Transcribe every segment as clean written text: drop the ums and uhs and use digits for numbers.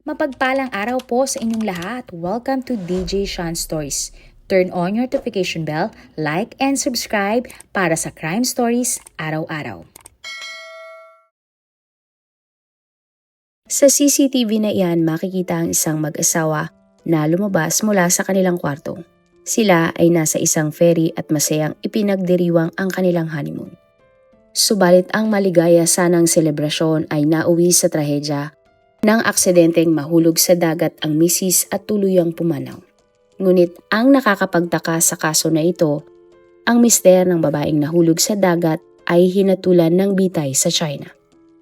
Mapagpalang araw po sa inyong lahat. Welcome to DJ Sean Stories. Turn on your notification bell, like and subscribe para sa crime stories araw-araw. Sa CCTV na iyan, makikita ang isang mag-asawa na lumabas mula sa kanilang kwarto. Sila ay nasa isang ferry at masayang ipinagdiriwang ang kanilang honeymoon. Subalit ang maligaya sanang selebrasyon ay nauwi sa trahedya nang aksidenteng mahulog sa dagat ang misis at tuluyang pumanaw. Ngunit ang nakakapagtaka sa kaso na ito, ang mister ng babaeng nahulog sa dagat ay hinatulan ng bitay sa China.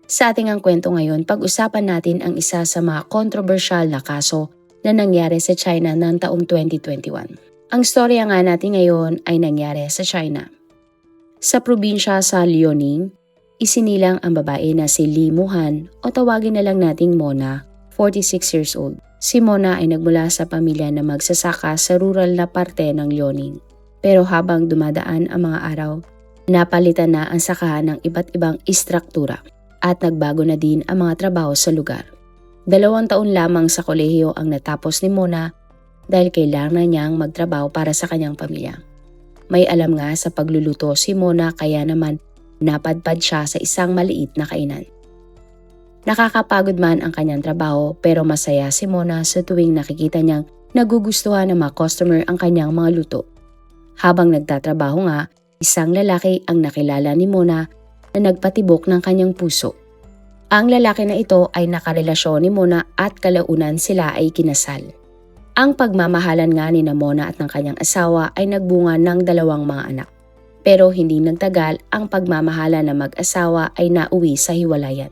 Sa ating ang kwento ngayon, pag-usapan natin ang isa sa mga kontrobersyal na kaso na nangyari sa China noong taong 2021. Ang storya nga natin ngayon ay nangyari sa China. Sa probinsya sa Liaoning, isinilang ang babae na si Li Muhan o tawagin na lang nating Mona, 46 years old. Si Mona ay nagmula sa pamilya na magsasaka sa rural na parte ng Liaoning. Pero habang dumadaan ang mga araw, napalitan na ang sakahan ng iba't ibang istruktura at nagbago na din ang mga trabaho sa lugar. 2 taon lamang sa kolehiyo ang natapos ni Mona dahil kailangan niyang magtrabaho para sa kanyang pamilya. May alam nga sa pagluluto si Mona kaya naman napadpad siya sa isang maliit na kainan. Nakakapagod man ang kanyang trabaho pero masaya si Mona sa tuwing nakikita niyang nagugustuhan ng mga customer ang kanyang mga luto. Habang nagtatrabaho nga, isang lalaki ang nakilala ni Mona na nagpatibok ng kanyang puso. Ang lalaki na ito ay nakarelasyon ni Mona at kalaunan sila ay kinasal. Ang pagmamahalan nga ni Mona at ng kanyang asawa ay nagbunga ng 2 mga anak. Pero hindi nagtagal, ang pagmamahala ng mag-asawa ay nauwi sa hiwalayan.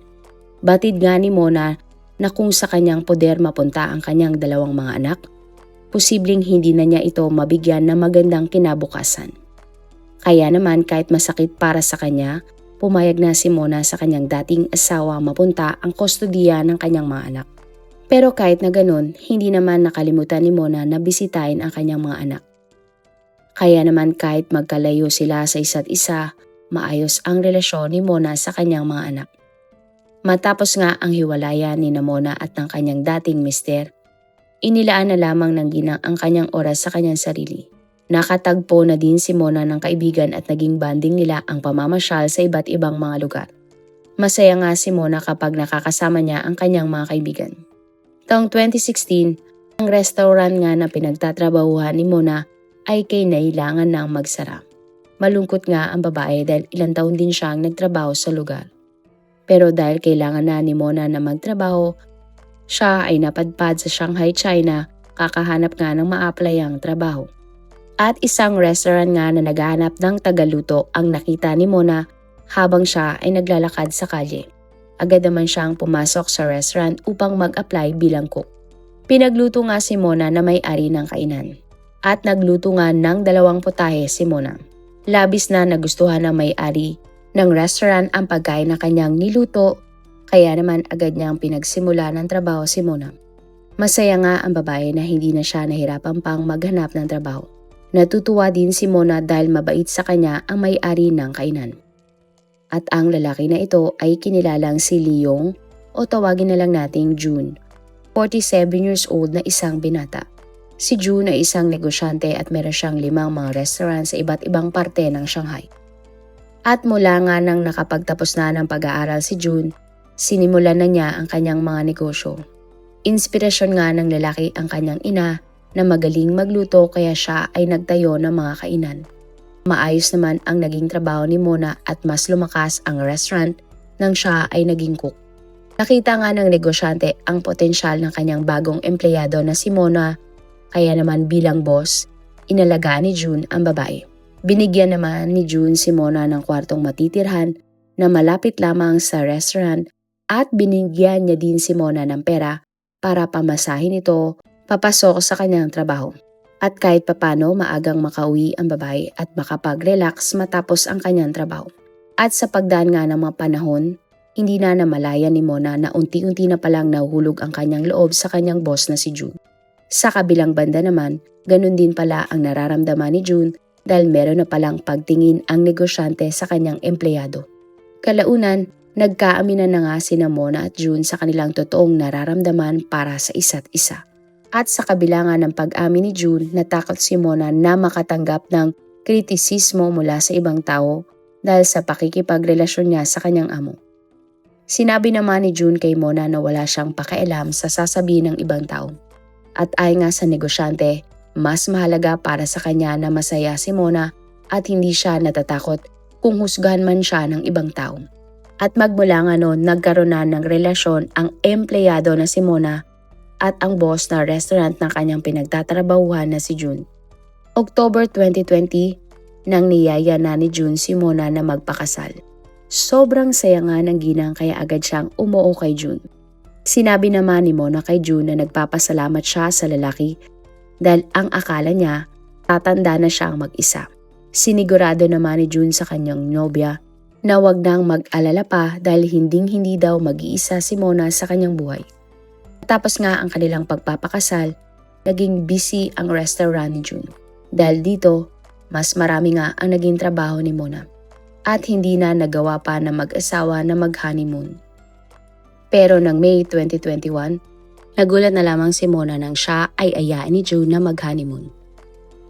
Batid nga ni Mona na kung sa kanyang poder mapunta ang kanyang 2 mga anak, posibleng hindi na niya ito mabigyan ng magandang kinabukasan. Kaya naman kahit masakit para sa kanya, pumayag na si Mona sa kanyang dating asawa mapunta ang kustodiya ng kanyang mga anak. Pero kahit na ganun, hindi naman nakalimutan ni Mona na bisitahin ang kanyang mga anak. Kaya naman kahit magkalayo sila sa isa't isa, maayos ang relasyon ni Mona sa kanyang mga anak. Matapos nga ang hiwalayan ni Mona at ng kanyang dating mister, inilaan na lamang ng ginang ang kanyang oras sa kanyang sarili. Nakatagpo na din si Mona ng kaibigan at naging banding nila ang pamamasyal sa iba't ibang mga lugar. Masaya nga si Mona kapag nakakasama niya ang kanyang mga kaibigan. Taong 2016, ang restaurant nga na pinagtatrabahuhan ni Mona ay kinailangan ng magsara. Malungkot nga ang babae dahil ilang taon din siyang nagtrabaho sa lugar. Pero dahil kailangan na ni Mona na magtrabaho, siya ay napadpad sa Shanghai, China, kakahanap nga ng ma-applyang trabaho. At isang restaurant nga na naghahanap ng tagaluto ang nakita ni Mona habang siya ay naglalakad sa kalye. Agad naman siyang pumasok sa restaurant upang mag-apply bilang cook. Pinagluto nga si Mona na may-ari ng kainan. At nagluto nga ng 2 putahe si Mona. Labis na nagustuhan ng may-ari ng restaurant ang pagkain na kanyang niluto, kaya naman agad niyang pinagsimula ng trabaho si Mona. Masaya nga ang babae na hindi na siya nahirapan pang maghanap ng trabaho. Natutuwa din si Mona dahil mabait sa kanya ang may-ari ng kainan. At ang lalaki na ito ay kinilalang si Leong o tawagin na lang nating June, 47 years old na isang binata. Si June ay isang negosyante at meron siyang 5 mga restaurant sa iba't ibang parte ng Shanghai. At mula nga nang nakapagtapos na ng pag-aaral si June, sinimulan na niya ang kanyang mga negosyo. Inspirasyon nga ng lalaki ang kanyang ina na magaling magluto kaya siya ay nagtayo ng mga kainan. Maayos naman ang naging trabaho ni Mona at mas lumakas ang restaurant nang siya ay naging cook. Nakita nga ng negosyante ang potensyal ng kanyang bagong empleyado na si Mona. Kaya naman bilang boss, inalagaan ni June ang babae. Binigyan naman ni June si Mona ng kwartong matitirhan na malapit lamang sa restaurant at binigyan niya din si Mona ng pera para pamasahin ito papasok sa kanyang trabaho. At kahit papano maagang makauwi ang babae at makapag-relax matapos ang kanyang trabaho. At sa pagdaan nga ng mga panahon, hindi na namalayan ni Mona na unti-unti na palang nahuhulog ang kanyang loob sa kanyang boss na si June. Sa kabilang banda naman, ganun din pala ang nararamdaman ni June dahil meron na palang pagtingin ang negosyante sa kanyang empleyado. Kalaunan, Nagkaaminan na nga sina Mona at June sa kanilang totoong nararamdaman para sa isa't isa. At sa kabila nga ng pag-amin ni June, natakot si Mona na makatanggap ng kritisismo mula sa ibang tao dahil sa pakikipagrelasyon niya sa kanyang amo. Sinabi naman ni June kay Mona na wala siyang pakialam sa sasabihin ng ibang tao. At ayon nga sa negosyante, mas mahalaga para sa kanya na masaya si Mona at hindi siya natatakot kung husgahan man siya ng ibang tao. At magmula nga noon, nagkaroon na ng relasyon ang empleyado na si Mona at ang boss na restaurant na kanyang pinagtatrabahuhan na si June. October 2020, nang niyaya na ni June si Mona na magpakasal. Sobrang saya nga ng ginang kaya agad siyang umuo kay June. Sinabi naman ni Mona kay June na nagpapasalamat siya sa lalaki dahil ang akala niya tatanda na siyang mag-isa. Sinigurado naman ni June sa kanyang nobya na wag nang mag-alala pa dahil hinding-hindi daw mag-iisa si Mona sa kanyang buhay. Tapos nga ang kanilang pagpapakasal, naging busy ang restaurant ni June. Dahil dito, mas marami nga ang naging trabaho ni Mona. At hindi na nagawa pa na mag-asawa na mag-honeymoon. Pero ng May 2021, nagulat na lamang si Mona nang siya ay ayain ni June na mag-honeymoon.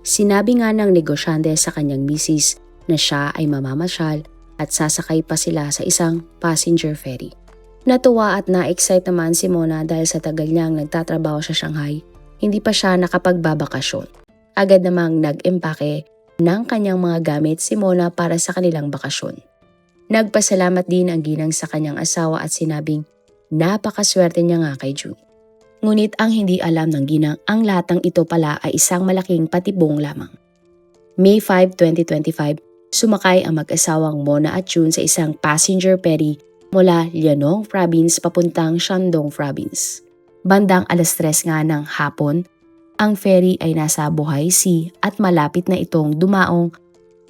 Sinabi nga ng negosyante sa kanyang misis na siya ay mamamasyal at sasakay pa sila sa isang passenger ferry. Natuwa at na-excite naman si Mona dahil sa tagal niyang nagtatrabaho sa Shanghai, hindi pa siya nakapagbabakasyon. Agad namang nag-empake ng kanyang mga gamit si Mona para sa kanilang bakasyon. Nagpasalamat din ang ginang sa kanyang asawa at sinabing napakaswerte niya nga kay June. Ngunit ang hindi alam ng ginang ang lahat ng ito pala ay isang malaking patibong lamang. May 5, 2025, sumakay ang mag-asawang Mona at June sa isang passenger ferry mula Liaoning Province papuntang Shandong Province. Bandang 3:00 nga ng hapon, ang ferry ay nasa Bohai Sea at malapit na itong dumaong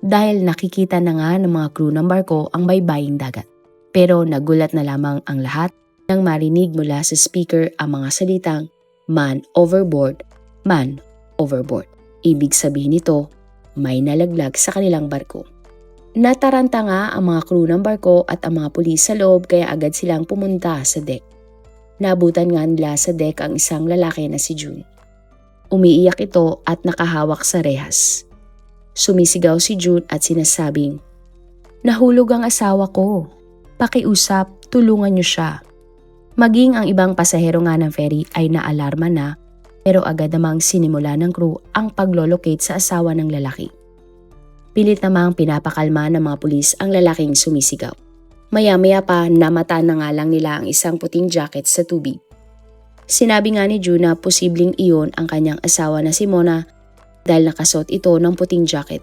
dahil nakikita na nga ng mga crew ng barko ang baybaying dagat. Pero nagulat na lamang ang lahat nang marinig mula sa speaker ang mga salitang "Man overboard, man overboard." Ibig sabihin nito, may nalaglag sa kanilang barko. Nataranta nga ang mga crew ng barko at ang mga pulis sa loob kaya agad silang pumunta sa deck. Nabutan nga nila sa deck ang isang lalaki na si June. Umiiyak ito at nakahawak sa rehas. Sumisigaw si June at sinasabing, "Nahulog ang asawa ko. Pakiusap, tulungan niyo siya." Maging ang ibang pasahero nga ng ferry ay naalarma na pero agad namang sinimula ng crew ang paglolocate sa asawa ng lalaki. Pilit namang pinapakalma ng mga pulis ang lalaking sumisigaw. Maya-maya pa namata na nga lang nila ang isang puting jacket sa tubig. Sinabi nga ni June na posibleng iyon ang kanyang asawa na si Mona dahil nakasuot ito ng puting jacket.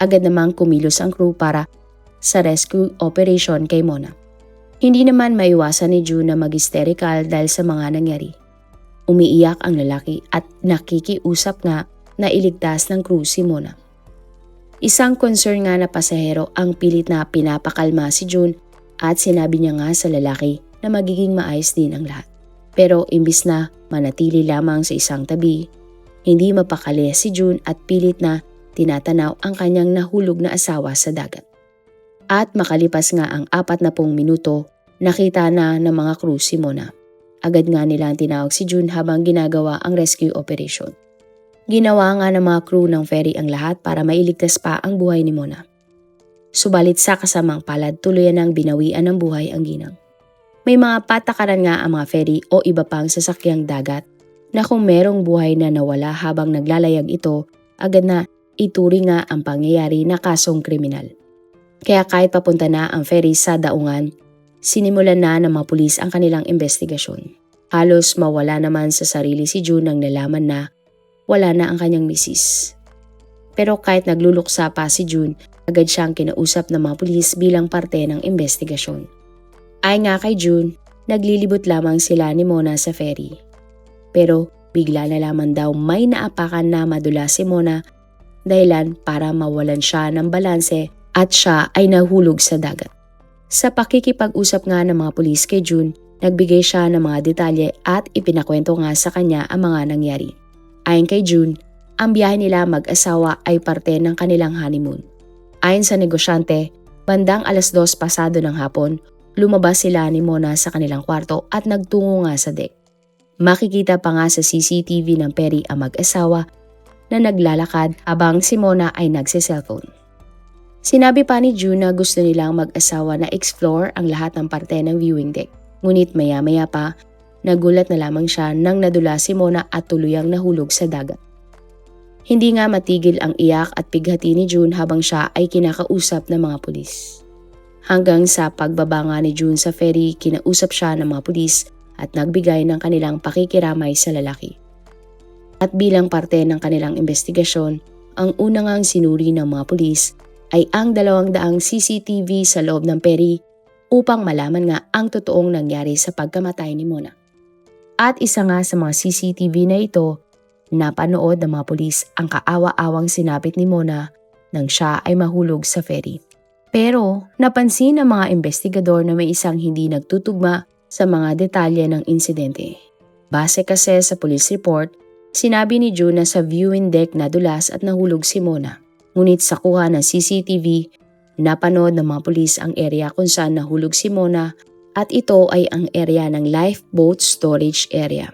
Agad namang kumilos ang crew para sa rescue operation kay Mona. Hindi naman maiwasan ni June na mag-hysterical dahil sa mga nangyari. Umiiyak ang lalaki at nakikiusap nga na iligtas ng crew si Mona. Isang concern nga na pasahero ang pilit na pinapakalma si June at sinabi niya nga sa lalaki na magiging maayos din ang lahat. Pero imbis na manatili lamang sa isang tabi, hindi mapakali si June at pilit na tinatanaw ang kanyang nahulog na asawa sa dagat. At makalipas nga ang 40 minuto, nakita na ng mga crew si Mona. Agad nga nilang tinawag si June habang ginagawa ang rescue operation. Ginawa nga ng mga crew ng ferry ang lahat para mailigtas pa ang buhay ni Mona. Subalit sa kasamang palad, tuluyan ng binawian ng buhay ang ginang. May mga patakaran nga ang mga ferry o iba pang sasakyang dagat na kung merong buhay na nawala habang naglalayag ito, agad na ituring nga ang pangyayari na kasong kriminal. Kaya kahit papunta na ang ferry sa daungan, sinimulan na ng mga pulis ang kanilang investigasyon. Halos mawala naman sa sarili si June nang nalaman na wala na ang kanyang misis. Pero kahit nagluluksa pa si June, agad siyang kinausap ng mga pulis bilang parte ng investigasyon. Ay nga kay June, naglilibot lamang sila ni Mona sa ferry. Pero bigla na lamang daw may naapakan na madula si Mona dahilan para mawalan siya ng balanse at siya ay nahulog sa dagat. Sa pakikipag-usap nga ng mga pulis kay June, nagbigay siya ng mga detalye at ipinakwento nga sa kanya ang mga nangyari. Ayon kay June, ang biyahe nila mag-asawa ay parte ng kanilang honeymoon. Ayon sa negosyante, bandang 2:00 pasado ng hapon, Lumabas sila ni Mona sa kanilang kwarto at nagtungo nga sa deck. Makikita pa nga sa CCTV ng Perry ang mag-asawa na naglalakad habang si Mona ay nagse-cellphone. Sinabi pa ni June na gusto nilang mag-asawa na explore ang lahat ng parte ng viewing deck. Ngunit maya-maya pa, nagulat na lamang siya nang nadula si Mona at tuluyang nahulog sa dagat. Hindi nga matigil ang iyak at pighati ni June habang siya ay kinakausap ng mga pulis. Hanggang sa pagbaba nga ni June sa ferry, kinausap siya ng mga pulis at nagbigay ng kanilang pakikiramay sa lalaki. At bilang parte ng kanilang investigasyon, ang una ngang sinuri ng mga pulis ay ang 200 CCTV sa loob ng ferry upang malaman nga ang totoong nangyari sa pagkamatay ni Mona. At isa nga sa mga CCTV na ito, napanood ng mga pulis ang kaawa-awang sinapit ni Mona nang siya ay mahulog sa ferry. Pero napansin ng mga investigador na may isang hindi nagtutugma sa mga detalye ng insidente. Base kasi sa police report, sinabi ni June na sa viewing deck nadulas at nahulog si Mona. Ngunit sa kuha ng CCTV, napanood ng mga pulis ang area kung saan nahulog si Mona at ito ay ang area ng lifeboat storage area.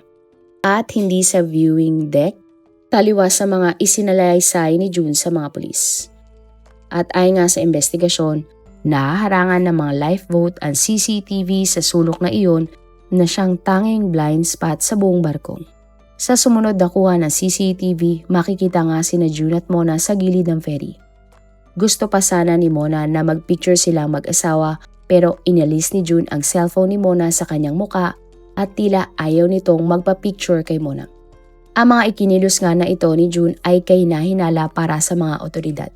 At hindi sa viewing deck, taliwas sa mga isinalaysay ni June sa mga pulis. At ayon nga sa investigasyon, nahaharangan ng mga lifeboat ang CCTV sa sulok na iyon na siyang tanging blind spot sa buong barko. Sa sumunod na kuha ng CCTV, makikita nga sina June at Mona sa gilid ng ferry. Gusto pa sana ni Mona na magpicture silang mag-asawa pero inalis ni June ang cellphone ni Mona sa kanyang muka at tila ayaw nitong magpa-picture kay Mona. Ang mga ikinilos nga na ito ni June ay kahinahinala para sa mga otoridad.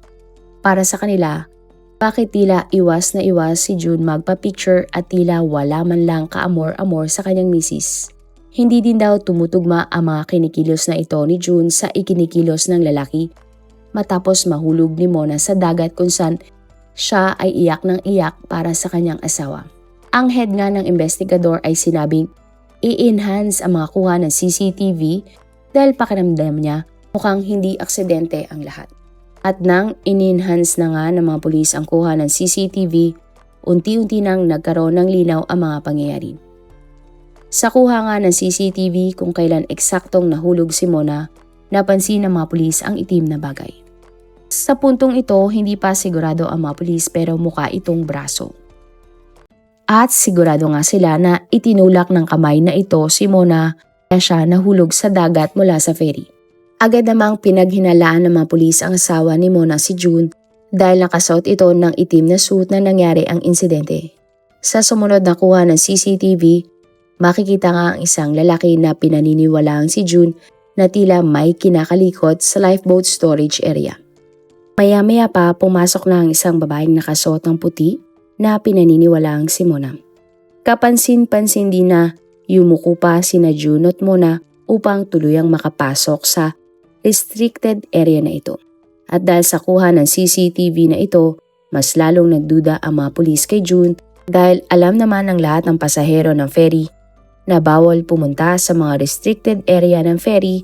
Para sa kanila, bakit tila iwas na iwas si June magpa-picture at tila wala man lang kaamor-amor sa kanyang misis. Hindi din daw tumutugma ang mga kinikilos na ito ni June sa ikinikilos ng lalaki matapos mahulog ni Mona sa dagat kung saan siya ay iyak ng iyak para sa kanyang asawa. Ang head nga ng investigador ay sinabing i-enhance ang mga kuha ng CCTV dahil pakiramdam niya mukhang hindi aksidente ang lahat. At nang in-enhance na nga ng mga pulis ang kuha ng CCTV, unti-unti nang nagkaroon ng linaw ang mga pangyayari. Sa kuha nga ng CCTV kung kailan eksaktong nahulog si Mona, napansin ng mga pulis ang itim na bagay. Sa puntong ito, hindi pa sigurado ang mga pulis pero mukha itong braso. At sigurado nga sila na itinulak ng kamay na ito si Mona kaya siya nahulog sa dagat mula sa ferry. Agad namang pinaghinalaan ng mga pulis ang asawa ni Mona si June dahil nakasuot ito ng itim na suit na nangyari ang insidente. Sa sumunod na kuha ng CCTV, makikita nga ang isang lalaki na pinaniniwalaang si June na tila may kinakalikot sa lifeboat storage area. Maya-maya pa pumasok na ang isang babaeng nakasuot ng puti na pinaniniwalaang si Mona. Kapansin-pansin din na yumuko pa sina June at Mona upang tuluyang makapasok sa restricted area na ito. At dahil sa kuha ng CCTV na ito, mas lalong nagduda ang mga pulis kay June dahil alam naman ng lahat ng pasahero ng ferry na bawal pumunta sa mga restricted area ng ferry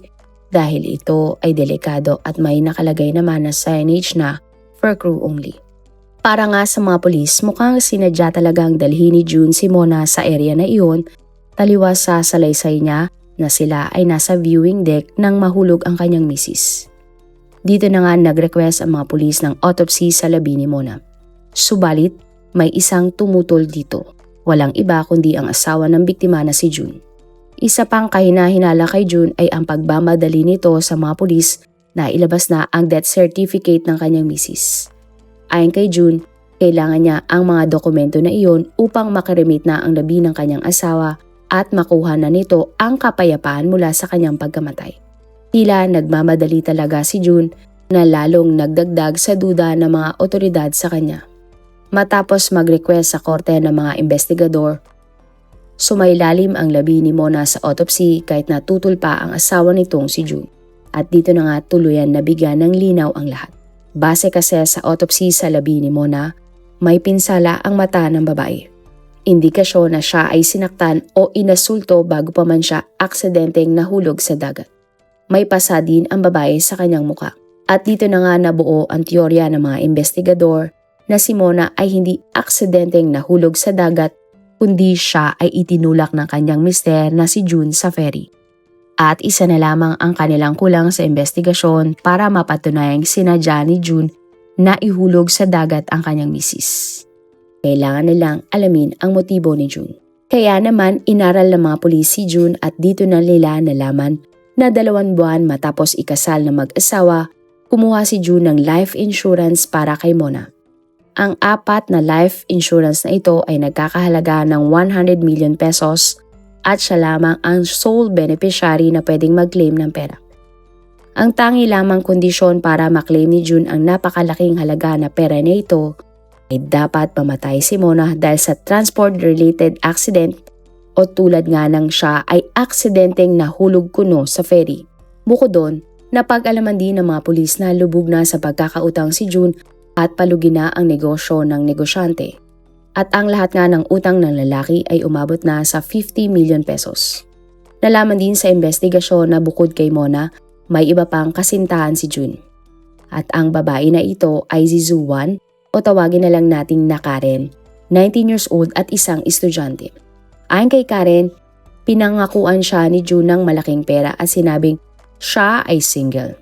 dahil ito ay delikado at may nakalagay naman na signage na for crew only. Para nga sa mga pulis, mukhang sinadya talagang dalhin ni June si Mona sa area na iyon, taliwas sa salaysay niya na sila ay nasa viewing deck nang mahulog ang kanyang misis. Dito na nga nag-request ang mga pulis ng autopsy sa labi ni Mona. Subalit, may isang tumutol dito. Walang iba kundi ang asawa ng biktima na si June. Isa pang kahinahinala kay June ay ang pagmamadali nito sa mga pulis na ilabas na ang death certificate ng kanyang misis. Ayon kay June, kailangan niya ang mga dokumento na iyon upang makaremit na ang labi ng kanyang asawa at makuha na nito ang kapayapaan mula sa kanyang pagkamatay. Tila nagmamadali talaga si June na lalong nagdagdag sa duda ng mga otoridad sa kanya. Matapos mag-request sa korte ng mga investigador, sumailalim ang labi ni Mona sa autopsy kahit natutol pa ang asawa nitong si June. At dito na nga tuluyan na bigyan ng linaw ang lahat. Base kasi sa autopsy sa labi ni Mona, may pinsala ang mata ng babae. Indikasyon na siya ay sinaktan o inasulto bago pa man siya aksidenteng nahulog sa dagat. May pasa din ang babae sa kanyang muka. At dito na nga nabuo ang teorya ng mga investigador na si Mona ay hindi aksidenteng nahulog sa dagat kundi siya ay itinulak ng kanyang mister na si June sa ferry. At isa na lamang ang kanilang kulang sa investigasyon para mapatunayang sinadya ni June na ihulog sa dagat ang kanyang misis. Kailangan nilang alamin ang motibo ni June. Kaya naman inaral ng mga pulis si June at dito na nila nalaman na 2 buwan matapos ikasal na mag-asawa, kumuha si June ng life insurance para kay Mona. Ang 4 na life insurance na ito ay nagkakahalaga ng 100 million pesos at siya lamang ang sole beneficiary na pwedeng mag-claim ng pera. Ang tangi lamang kondisyon para maklaim ni June ang napakalaking halaga na pera na ito ay dapat mamatay si Mona dahil sa transport-related accident o tulad nga ng siya ay aksidenteng nahulog kuno sa ferry. Bukod doon, napag-alaman din ng mga pulis na lubog na sa pagkakautang si June at palugi na ang negosyo ng negosyante. At ang lahat nga ng utang ng lalaki ay umabot na sa 50 million pesos. Nalaman din sa investigasyon na bukod kay Mona, may iba pang kasintahan si June. At ang babae na ito ay si Zuwan o tawagin na lang nating na Karen, 19 years old at isang estudyante. Ayon kay Karen, pinangakuan siya ni June ng malaking pera at sinabing siya ay single.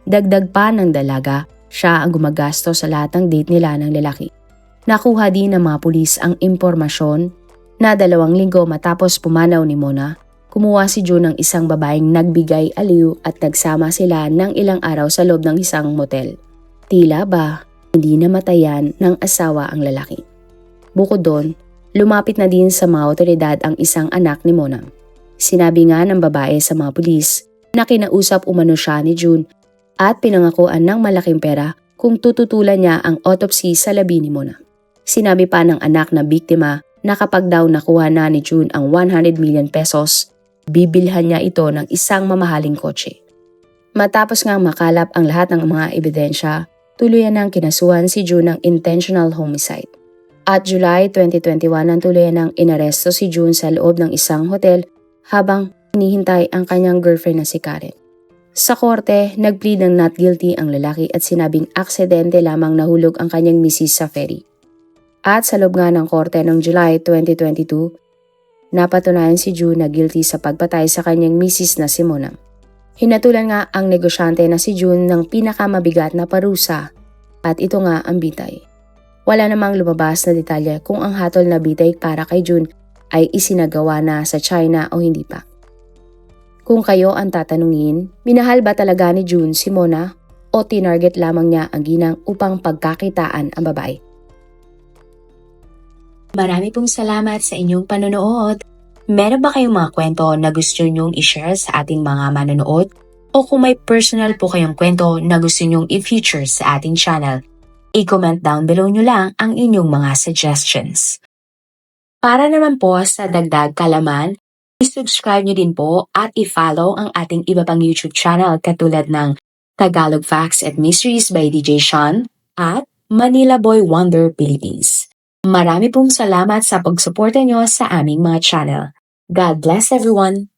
Dagdag pa ng dalaga, siya ang gumagastos sa lahat ng date nila ng lalaki. Nakuha din ng mga pulis ang impormasyon na 2 linggo matapos pumanaw ni Mona, kumuha si June ng isang babaeng nagbigay aliw at nagsama sila ng ilang araw sa loob ng isang motel. Tila ba, hindi namatayan ng asawa ang lalaki. Bukod doon, lumapit na din sa mga otoridad ang isang anak ni Mona. Sinabi nga ng babae sa mga pulis na kinausap umano siya ni June at pinangakuan ng malaking pera kung tututulan niya ang autopsy sa labi ni Mona. Sinabi pa ng anak na biktima na kapag daw nakuha na ni June ang 100 million pesos, bibilhan niya ito ng isang mamahaling kotse. Matapos ngang makalap ang lahat ng mga ebidensya, tuluyan ng kinasuhan si June ng intentional homicide. At July 2021 nang tuluyan ng inaresto si June sa loob ng isang hotel habang hinihintay ang kanyang girlfriend na si Karen. Sa korte, nagplead ng not guilty ang lalaki at sinabing aksidente lamang nahulog ang kanyang misis sa ferry. At sa loob nga ng korte noong July 2022, napatunayan si June na guilty sa pagpatay sa kanyang misis na si Mona. Hinatulan nga ang negosyante na si June ng pinakamabigat na parusa at ito nga ang bitay. Wala namang lumabas na detalye kung ang hatol na bitay para kay June ay isinagawa na sa China o hindi pa. Kung kayo ang tatanungin, minahal ba talaga ni June si Mona o tinarget lamang niya ang ginang upang pagkakitaan ang babae? Marami pong salamat sa inyong panonood. Meron ba kayong mga kwento na gusto nyong i-share sa ating mga manonood? O kung may personal po kayong kwento na gusto nyong i-feature sa ating channel, i-comment down below nyo lang ang inyong mga suggestions. Para naman po sa dagdag kalaman, i-subscribe nyo din po at i-follow ang ating iba pang YouTube channel katulad ng Tagalog Facts and Mysteries by DJ Sean at Manila Boy Wonder Philippines. Marami pong salamat sa pagsuporta nyo sa aming mga channel. God bless everyone!